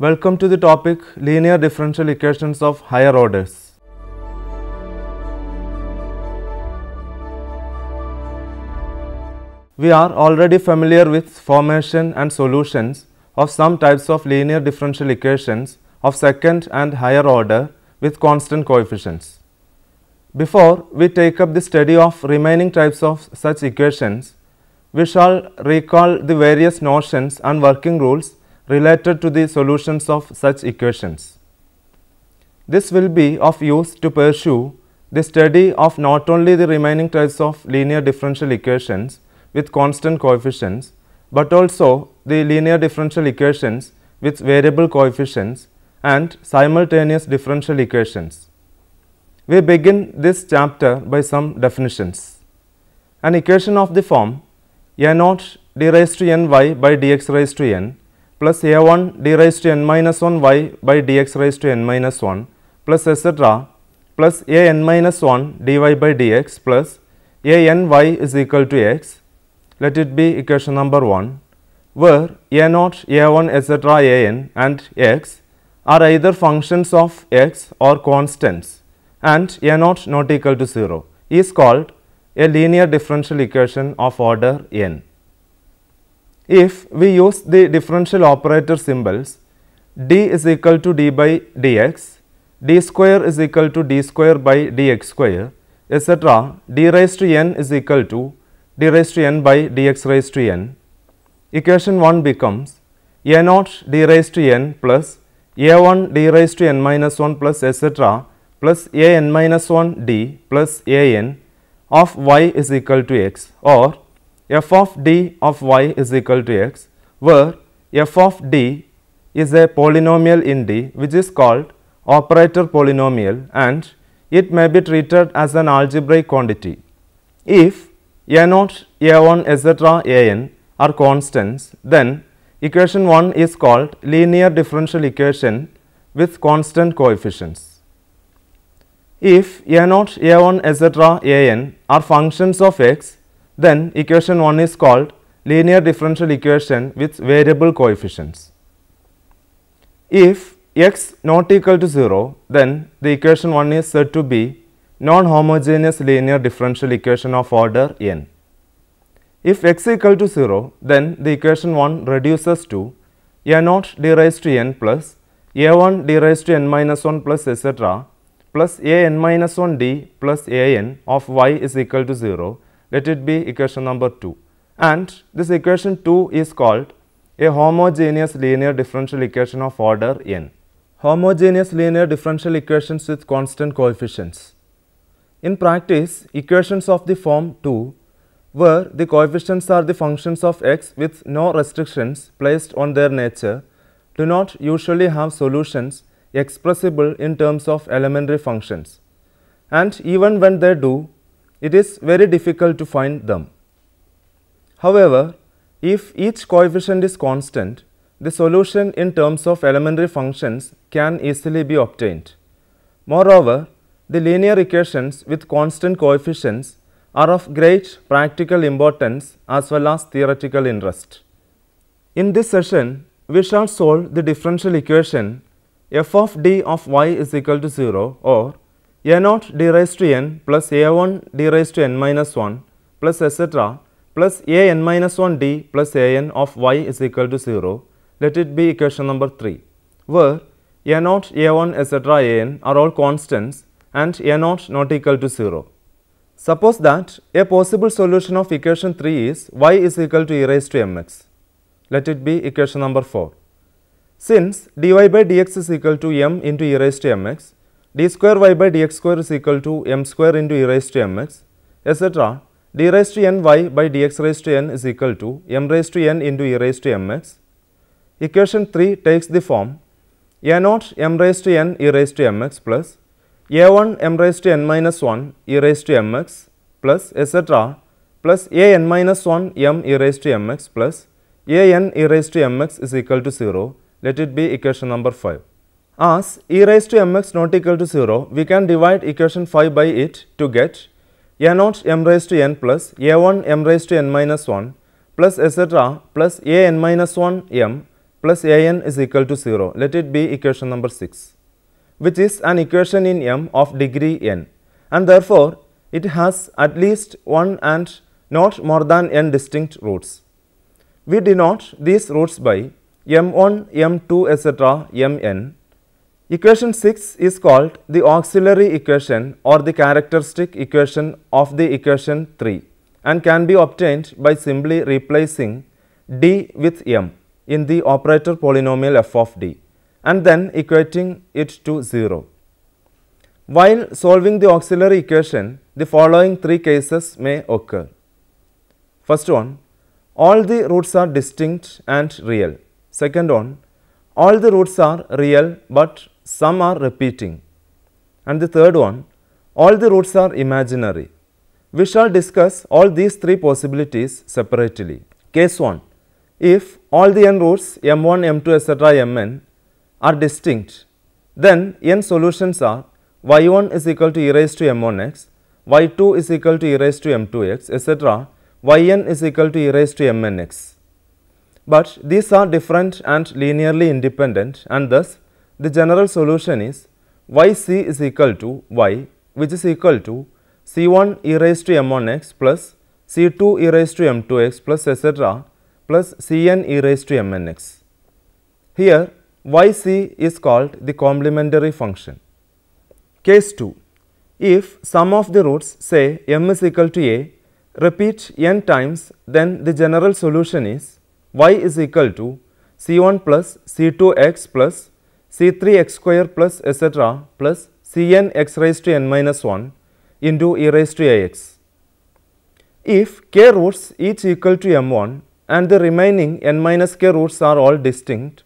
Welcome to the topic linear differential equations of higher orders. We are already familiar with formation and solutions of some types of linear differential equations of second and higher order with constant coefficients. Before we take up the study of remaining types of such equations, we shall recall the various notions and working rules related to the solutions of such equations. This will be of use to pursue the study of not only the remaining types of linear differential equations with constant coefficients, but also the linear differential equations with variable coefficients and simultaneous differential equations. We begin this chapter by some definitions. An equation of the form a0 d raised to n y by dx raised to n plus a1 d raised to n minus 1 y by dx raised to n minus 1 plus etc. plus a n minus 1 dy by dx plus a n y is equal to x. Let it be equation number 1, where a0, a1, etc., an and x are either functions of x or constants, and a0 not equal to 0 is called a linear differential equation of order n. If we use the differential operator symbols, d is equal to d by dx, d square is equal to d square by dx square, etc., d raised to n is equal to d raised to n by dx raised to n. Equation 1 becomes a0 d raised to n plus a1 d raised to n minus 1 plus etc. plus a n minus 1 d plus a n of y is equal to x, or f of d of y is equal to x, where f of d is a polynomial in d which is called operator polynomial, and it may be treated as an algebraic quantity. If a0, a1, etc., an are constants, then equation 1 is called linear differential equation with constant coefficients. If a0, a1, etc., an are functions of x, then equation 1 is called linear differential equation with variable coefficients. If x not equal to 0, then the equation 1 is said to be non-homogeneous linear differential equation of order n. If x equal to 0, then the equation 1 reduces to a0 d raised to n plus a1 d raised to n minus 1 plus etc. plus a n minus 1 d plus a n of y is equal to 0. Let it be equation number 2. And this equation 2 is called a homogeneous linear differential equation of order n. Homogeneous linear differential equations with constant coefficients. In practice, equations of the form 2, where the coefficients are the functions of x with no restrictions placed on their nature, do not usually have solutions expressible in terms of elementary functions, and even when they do, it is very difficult to find them. However, if each coefficient is constant, the solution in terms of elementary functions can easily be obtained. Moreover, the linear equations with constant coefficients are of great practical importance as well as theoretical interest. In this session, we shall solve the differential equation f of d of y is equal to 0, or a0 d raised to n plus a1 d raised to n minus 1 plus etc. plus a n minus 1 d plus a n of y is equal to 0. Let it be equation number 3, where a0, a1, etc., an are all constants and a0 not equal to 0. Suppose that a possible solution of equation 3 is y is equal to e raised to mx. Let it be equation number 4. Since dy by dx is equal to m into e raised to mx, d square y by dx square is equal to m square into e raised to mx, etc., d raised to n y by dx raised to n is equal to m raised to n into e raised to mx. Equation 3 takes the form a0 m raised to n e raised to mx plus a1 m raised to n minus 1 e raised to mx plus etc. plus a n minus 1 m e raised to mx plus a n e raised to mx is equal to 0. Let it be equation number 5. As e raised to mx not equal to 0, we can divide equation 5 by it to get a0 m raised to n plus a1 m raised to n minus 1 plus etc. plus a n minus 1 m plus an is equal to 0. Let it be equation number 6, which is an equation in M of degree n, and therefore it has at least one and not more than n distinct roots. We denote these roots by M1, M2, etc., Mn. Equation 6 is called the auxiliary equation or the characteristic equation of the equation 3 and can be obtained by simply replacing d with m in the operator polynomial f of d and then equating it to 0. While solving the auxiliary equation, the following three cases may occur. First one, all the roots are distinct and real. Second one, all the roots are real but some are repeating. And the third one, all the roots are imaginary. We shall discuss all these three possibilities separately. Case 1. If all the n roots m1, m2, etc., mn are distinct, then n solutions are y1 is equal to e raised to m1x, y2 is equal to e raised to m2x, etc., yn is equal to e raised to mnx. But these are different and linearly independent, and thus the general solution is yc is equal to y, which is equal to c1 e raised to m1x plus c2 e raised to m2x plus etc. plus cn e raised to mnx. Here yc is called the complementary function. Case 2. If sum of the roots, say m is equal to a, repeat n times, then the general solution is y is equal to c1 plus c2x plus c3x square plus etc. plus cn x raised to n minus 1 into e raised to ax. If k roots each equal to m1 and the remaining n minus k roots are all distinct,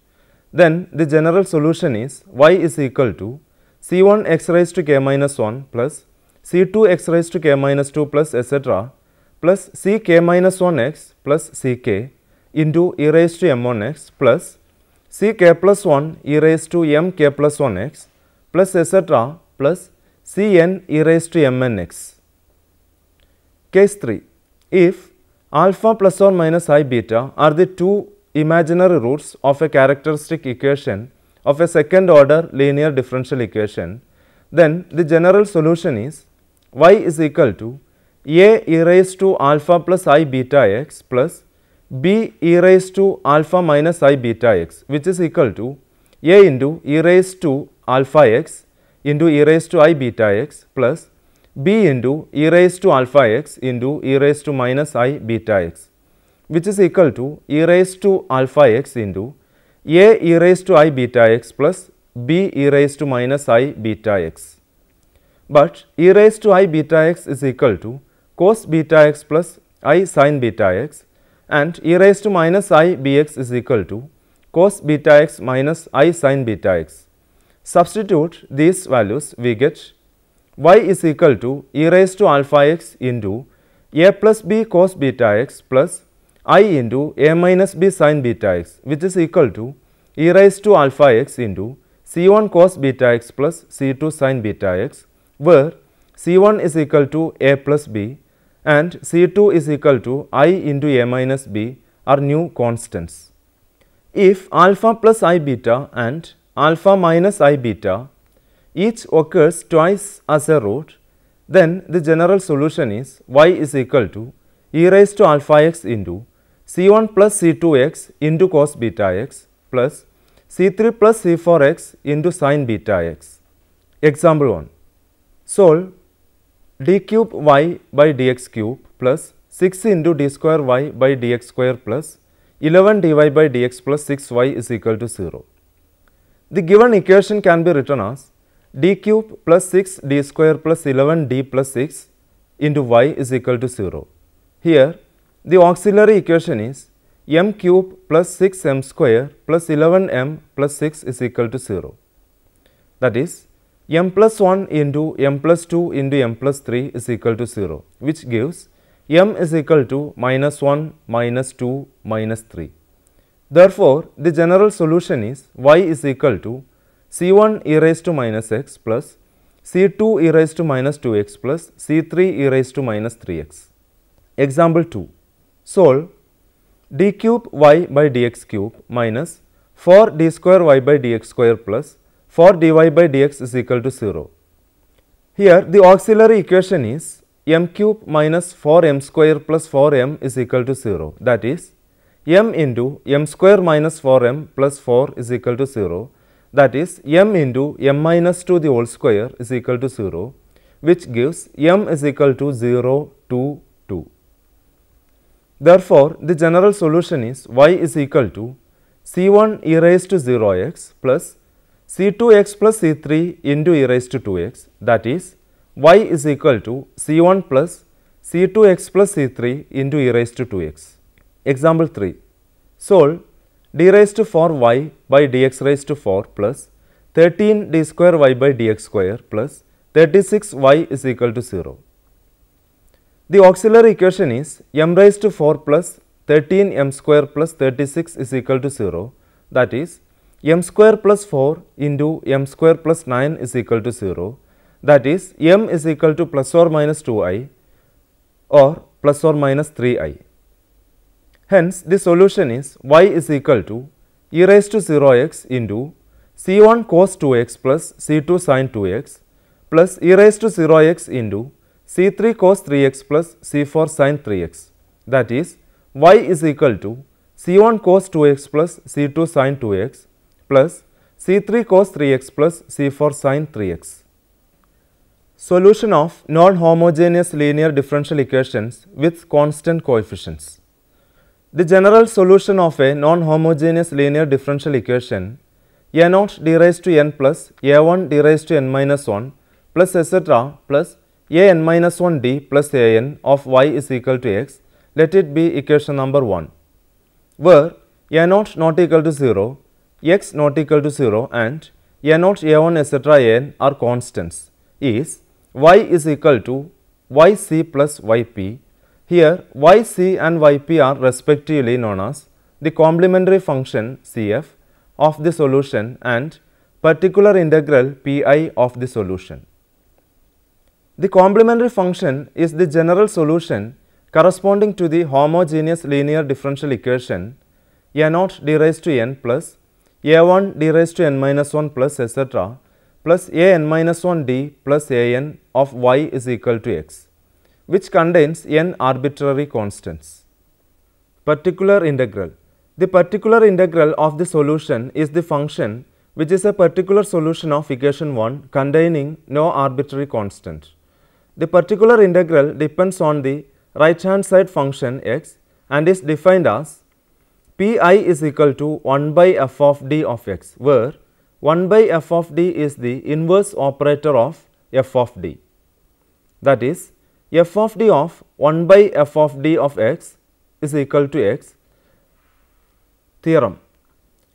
then the general solution is y is equal to c1 x raised to k minus 1 plus c2 x raised to k minus 2 plus etc. plus ck minus 1x plus ck into e raised to m1x plus ck plus 1 e raised to mk plus 1x plus etc. plus cn e raised to mnx. Case 3. If alpha plus or minus I beta are the two imaginary roots of a characteristic equation of a second order linear differential equation, then the general solution is y is equal to a e raised to alpha plus I beta x plus b e raised to alpha minus I beta x, which is equal to a into e raised to alpha x into e raised to I beta x plus b into e raised to alpha x into e raised to minus I beta x, which is equal to e raised to alpha x into a e raised to I beta x plus b e raised to minus I beta x. But e raised to I beta x is equal to cos beta x plus I sin beta x, and e raised to minus I bx is equal to cos beta x minus I sin beta x. Substitute these values, we get y is equal to e raised to alpha x into a plus b cos beta x plus I into a minus b sin beta x, which is equal to e raised to alpha x into c1 cos beta x plus c2 sin beta x, where c1 is equal to a plus b and c2 is equal to I into a minus b are new constants. If alpha plus I beta and alpha minus I beta each occurs twice as a root, then the general solution is y is equal to e raised to alpha x into c1 plus c2x into cos beta x plus c3 plus c4 x into sin beta x. Example 1. Solve d cube y by dx cube plus 6 into d square y by dx square plus 11 dy by dx plus 6y is equal to 0. The given equation can be written as d cube plus 6 d square plus 11 d plus 6 into y is equal to 0. Here the auxiliary equation is m cube plus 6 m square plus 11 m plus 6 is equal to 0. That is m plus 1 into m plus 2 into m plus 3 is equal to 0, which gives m is equal to minus 1 minus 2 minus 3. Therefore, the general solution is y is equal to c1 e raised to minus x plus c2 e raised to minus 2x plus c3 e raised to minus 3x. Example 2. Solve d cube y by dx cube minus 4 d square y by dx square plus 4 dy by dx is equal to 0. Here the auxiliary equation is m cube minus 4m square plus 4m is equal to 0. That is m into m square minus 4m plus 4 is equal to 0. That is m into m minus 2 the whole square is equal to 0, which gives m is equal to 0, 2, 2. Therefore, the general solution is y is equal to c1 e raised to 0x plus c2x plus c3 into e raised to 2x. That is y is equal to c1 plus c2x plus c3 into e raised to 2x. Example 3. Solve d raised to 4y by dx raised to 4 plus 13 d square y by dx square plus 36y is equal to 0. The auxiliary equation is m raised to 4 plus 13m square plus 36 is equal to 0. That is m square plus 4 into m square plus 9 is equal to 0. That is m is equal to plus or minus 2i or plus or minus 3i. Hence, the solution is y is equal to e raised to 0x into c1 cos 2x plus c2 sin 2x plus e raised to 0x into c3 cos 3x plus c4 sin 3x. That is y is equal to c1 cos 2x plus c2 sin 2x plus c3 cos 3x plus c4 sin 3x. Solution of non-homogeneous linear differential equations with constant coefficients. The general solution of a non-homogeneous linear differential equation a0 d raised to n plus a1 d raised to n minus 1 plus etc. plus a n minus 1 d plus a n of y is equal to x, let it be equation number 1, where a0 not equal to 0, x not equal to 0 and a0, a1 etc. a n are constants, is y is equal to yc plus yp. Here yc and yp are respectively known as the complementary function cf of the solution and particular integral pi of the solution. The complementary function is the general solution corresponding to the homogeneous linear differential equation a0 d raised to n plus a1 d raised to n minus 1 plus etc. plus a n minus 1 d plus a n of y is equal to x, which contains n arbitrary constants. Particular integral. The particular integral of the solution is the function which is a particular solution of equation 1 containing no arbitrary constant. The particular integral depends on the right hand side function x and is defined as pi is equal to 1 by f of d of x, where 1 by f of d is the inverse operator of f of d. That is, f of d of 1 by f of d of x is equal to x. Theorem.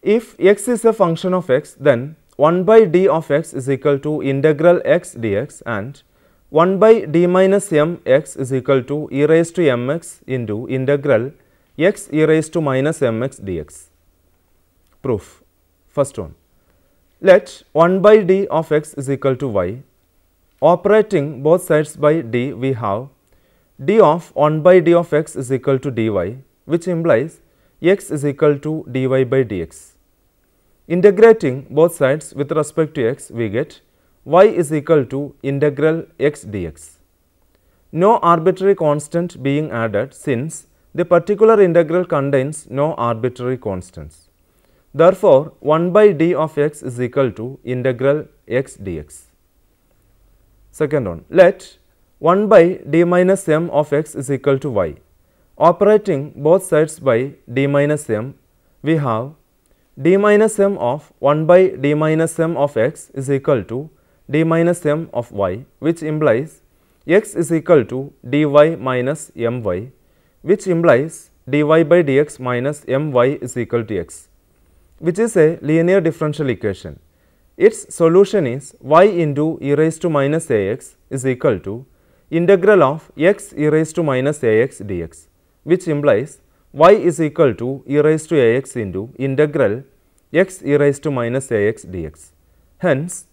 If x is a function of x, then 1 by d of x is equal to integral x dx and 1 by d minus m x is equal to e raised to mx into integral x e raised to minus mx dx. Proof. First one. Let 1 by d of x is equal to y. Operating both sides by d, we have d of 1 by d of x is equal to dy, which implies x is equal to dy by dx. Integrating both sides with respect to x, we get y is equal to integral x dx. No arbitrary constant being added, since the particular integral contains no arbitrary constants. Therefore, 1 by d of x is equal to integral x dx. Second one, let 1 by d minus m of x is equal to y. Operating both sides by d minus m, we have d minus m of 1 by d minus m of x is equal to d minus m of y, which implies x is equal to dy minus my, which implies dy by dx minus my is equal to x, which is a linear differential equation. Its solution is y into e raised to minus ax is equal to integral of x e raised to minus ax dx, which implies y is equal to e raised to ax into integral x e raised to minus ax dx. Hence,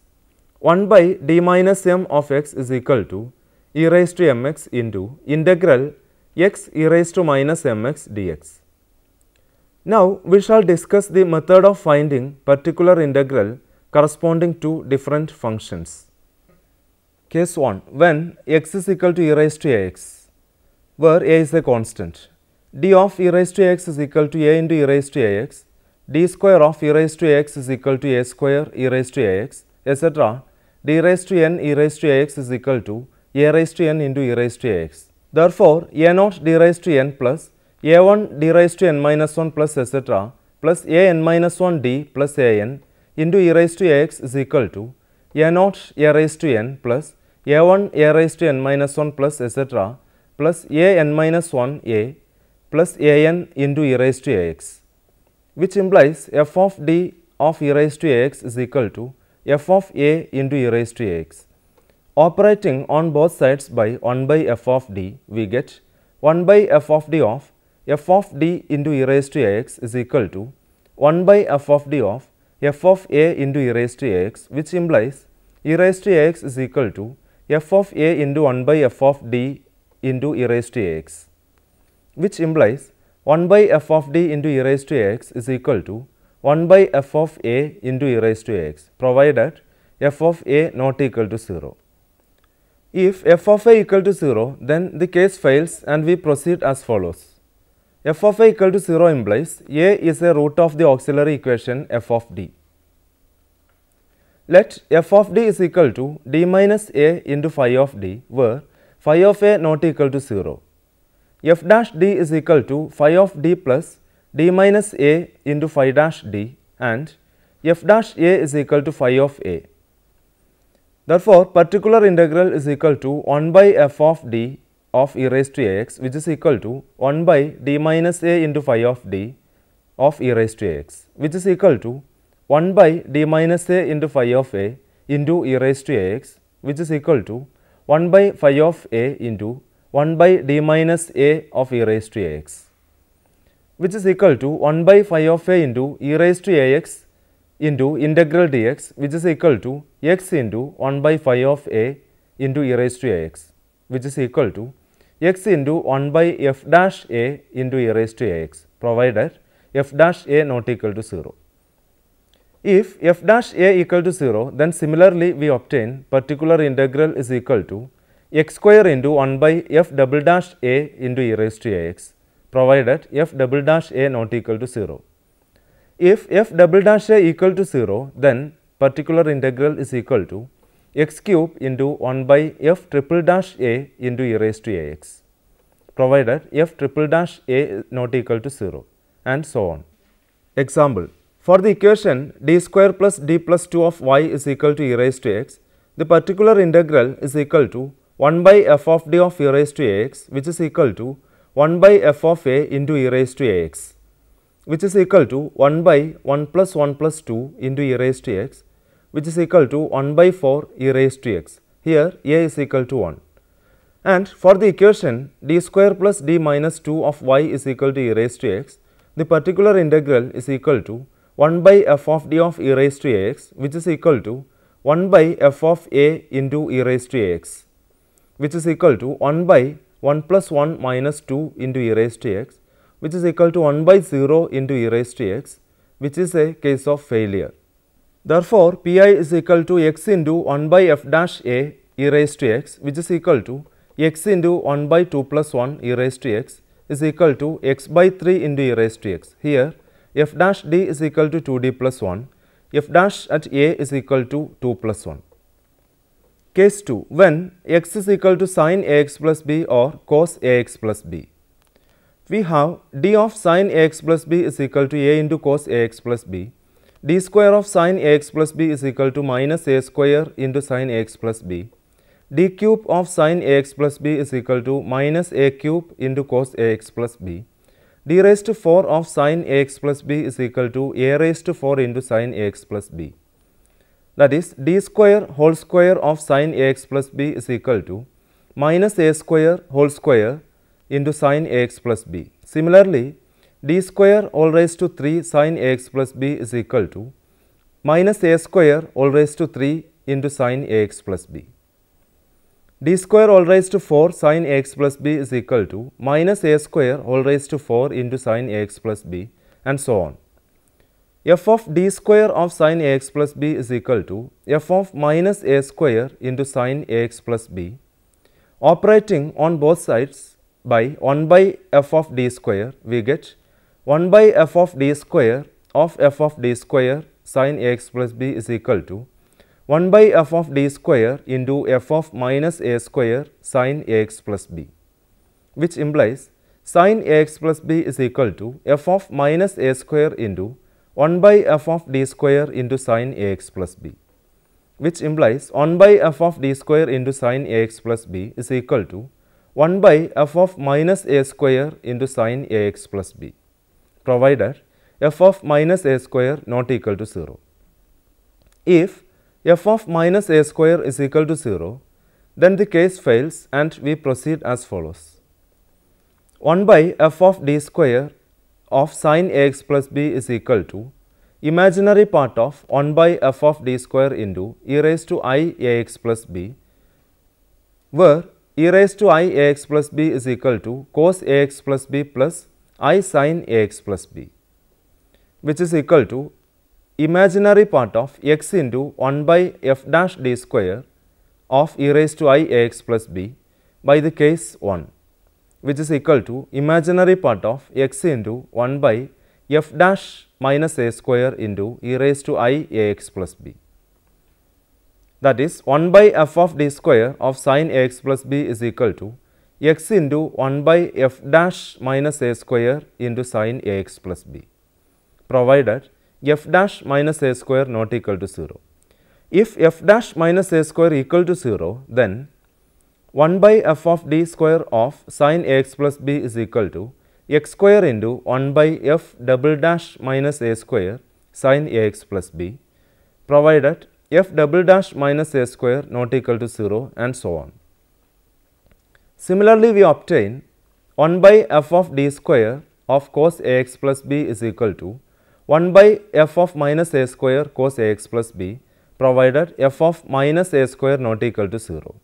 1 by d minus m of x is equal to e raised to mx into integral x e raised to minus mx dx. Now we shall discuss the method of finding particular integral corresponding to different functions. Case 1. When x is equal to e raised to ax, where a is a constant, d of e raised to x is equal to a into e raised to ax, d square of e raised to x is equal to a square e raised to ax, etc. d raised to n e raised to ax is equal to a raised to n into e raised to ax. Therefore, a naught d raised to n plus a1 d raised to n minus 1 plus etc. plus a n minus 1 d plus a n into e raised to ax is equal to a naught a raised to n plus a1 a raised to n minus 1 plus etc. plus a n minus 1 a plus a n into e raised to ax, which implies f of d of e raised to ax is equal to f of a into e raised to ax. Operating on both sides by 1 by f of d, we get 1 by f of d of f of d into e raised to ax is equal to 1 by f of d of f of a into e raised to ax, which implies e raised to ax is equal to f of a into 1 by f of d into e raised to ax, which implies 1 by f of d into e raised to ax is equal to 1 by f of a into e raised to ax, provided f of a not equal to 0. If f of a equal to 0, then the case fails and we proceed as follows. F of a equal to 0 implies a is a root of the auxiliary equation f of d. Let f of d is equal to d minus a into phi of d, where phi of a not equal to 0. F dash d is equal to phi of d plus d minus a into phi dash d, and f dash a is equal to phi of a. Therefore, particular integral is equal to 1 by f of d of e raised to ax, which is equal to 1 by d minus a into phi of d of e raised to ax, which is equal to 1 by d minus a into phi of a into e raised to ax, which is equal to 1 by phi of a into 1 by d minus a of e raised to ax, which is equal to 1 by phi of a into e raised to ax into integral dx, which is equal to x into 1 by phi of a into e raised to ax, which is equal to x into 1 by f dash a into e raised to ax, provided f dash a not equal to 0. If f dash a equal to 0, then similarly we obtain particular integral is equal to x square into 1 by f double dash a into e raised to ax, provided f double dash a not equal to 0. If f double dash a equal to 0, then particular integral is equal to x cube into 1 by f triple dash a into e raised to ax, provided f triple dash a not equal to 0, and so on. Example: for the equation d square plus d plus 2 of y is equal to e raised to x, the particular integral is equal to 1 by f of d of e raised to ax, which is equal to 1 by f of a into e raised to ax, which is equal to 1 by 1 plus 1 plus 2 into e raised to x, which is equal to 1 by 4 e raised to x. Here a is equal to 1. And for the equation d square plus d minus 2 of y is equal to e raised to x, the particular integral is equal to 1 by f of d of e raised to ax, which is equal to 1 by f of a into e raised to ax, which is equal to 1 by 1 plus 1 minus 2 into e raised to x, which is equal to 1 by 0 into e raised to x, which is a case of failure. Therefore, pi is equal to x into 1 by f dash a e raised to x, which is equal to x into 1 by 2 plus 1 e raised to x is equal to x by 3 into e raised to x. Here f dash d is equal to 2d plus 1, f dash at a is equal to 2 plus 1. Case 2. When x is equal to sin ax plus b or cos ax plus b. We have d of sin ax plus b is equal to a into cos ax plus b. D square of sin ax plus b is equal to minus a square into sin ax plus b. D cube of sin ax plus b is equal to minus a cube into cos ax plus b. D raised to 4 of sin ax plus b is equal to a raised to 4 into sin ax plus b. That is, d square whole square of sin ax plus b is equal to minus a square whole square into sin ax plus b. Similarly, d square all raised to 3 sin ax plus b is equal to minus a square all raised to 3 into sin ax plus b. D square all raised to 4 sin ax plus b is equal to minus a square all raised to 4 into sin ax plus b, and so on. F of d square of sin ax plus b is equal to f of minus a square into sin ax plus b. Operating on both sides by 1 by f of d square, we get 1 by f of d square of f of d square sin ax plus b is equal to 1 by f of d square into f of minus a square sin ax plus b, which implies sin ax plus b is equal to f of minus a square into 1 by f of d square into sin ax plus b, which implies 1 by f of d square into sin ax plus b is equal to 1 by f of minus a square into sin ax plus b, provided f of minus a square not equal to 0. If f of minus a square is equal to 0, then the case fails and we proceed as follows. 1 by f of d square of sin ax plus b is equal to imaginary part of 1 by f of d square into e raised to I ax plus b, where e raised to I ax plus b is equal to cos ax plus b plus I sin ax plus b, which is equal to imaginary part of x into 1 by f dash d square of e raised to I ax plus b by the case 1, which is equal to imaginary part of x into 1 by f dash minus a square into e raised to I ax plus b. That is 1 by f of d square of sin ax plus b is equal to x into 1 by f dash minus a square into sin ax plus b, provided f dash minus a square not equal to 0. If f dash minus a square equal to 0, then 1 by f of d square of sin ax plus b is equal to x square into 1 by f double dash minus a square sin ax plus b, provided f double dash minus a square not equal to 0 and so on. Similarly, we obtain 1 by f of d square of cos ax plus b is equal to 1 by f of minus a square cos ax plus b, provided f of minus a square not equal to 0.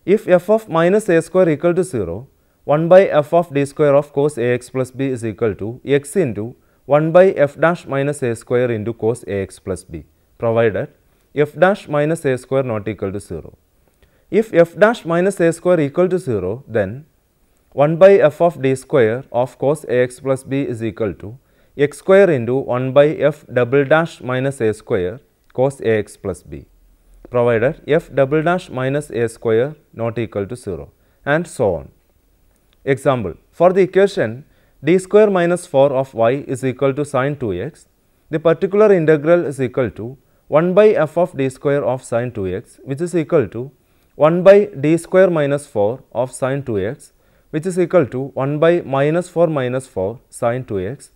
If f of minus a square equal to 0, 1 by f of d square of cos ax plus b is equal to x into 1 by f dash minus a square into cos ax plus b, provided f dash minus a square not equal to 0. If f dash minus a square equal to 0, then 1 by f of d square of cos ax plus b is equal to x square into 1 by f double dash minus a square cos ax plus b, provided f double dash minus a square not equal to 0, and so on. Example, for the equation d square minus 4 of y is equal to sin 2x, the particular integral is equal to 1 by f of d square of sin 2x, which is equal to 1 by d square minus 4 of sin 2x, which is equal to 1 by minus 4 sin 2x,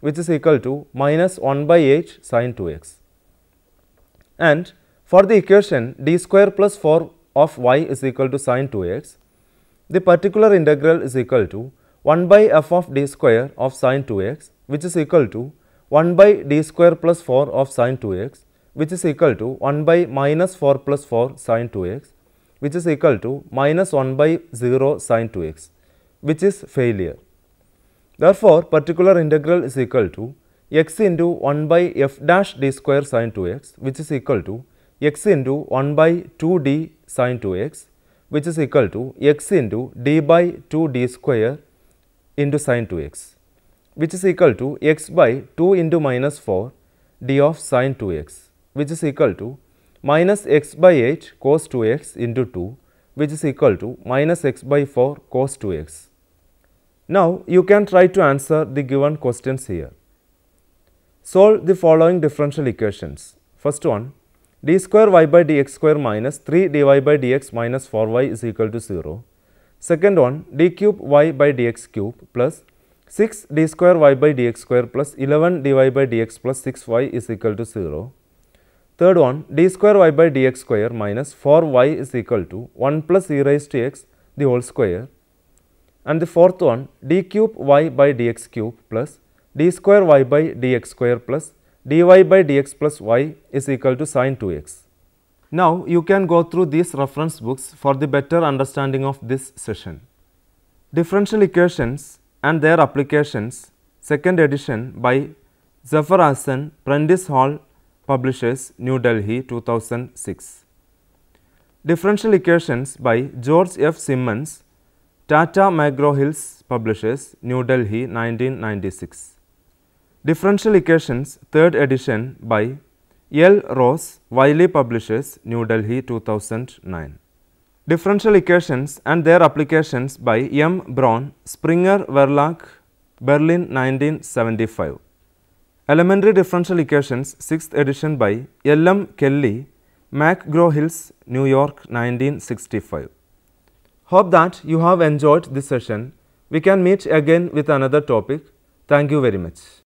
which is equal to minus 1 by h sin 2x. And for the equation d square plus 4 of y is equal to sin 2x, the particular integral is equal to 1 by f of d square of sin 2x, which is equal to 1 by d square plus 4 of sin 2x, which is equal to 1 by minus 4 plus 4 sin 2x, which is equal to minus 1 by 0 sin 2x, which is failure. Therefore, particular integral is equal to x into 1 by f dash d square sin 2x, which is equal to x into 1 by 2d sin 2x, which is equal to x into d by 2d square into sin 2x, which is equal to x by 2 into minus 4 d of sin 2x, which is equal to minus x by 8 cos 2x into 2, which is equal to minus x by 4 cos 2x. Now, you can try to answer the given questions here. Solve the following differential equations. First one, d square y by dx square minus 3 dy by dx minus 4y is equal to 0. Second one, d cube y by dx cube plus 6 d square y by dx square plus 11 dy by dx plus 6y is equal to 0. Third one, d square y by dx square minus 4y is equal to 1 plus e raised to x the whole square. And the fourth one, d cube y by dx cube plus d square y by dx square plus dy by dx plus y is equal to sin 2x. Now, you can go through these reference books for the better understanding of this session. Differential equations and their applications second edition by Zafar Hassan, Prentice Hall Publishers, New Delhi, 2006. Differential Equations by George F. Simmons, Tata McGraw-Hill's Publishers, New Delhi, 1996. Differential Equations, third edition by L. Ross, Wiley Publishers, New Delhi, 2009. Differential Equations and Their Applications by M. Braun, Springer Verlag, Berlin, 1975. Elementary Differential Equations, 6th edition by L. M. Kelly, McGraw-Hill's, New York, 1965. Hope that you have enjoyed this session. We can meet again with another topic. Thank you very much.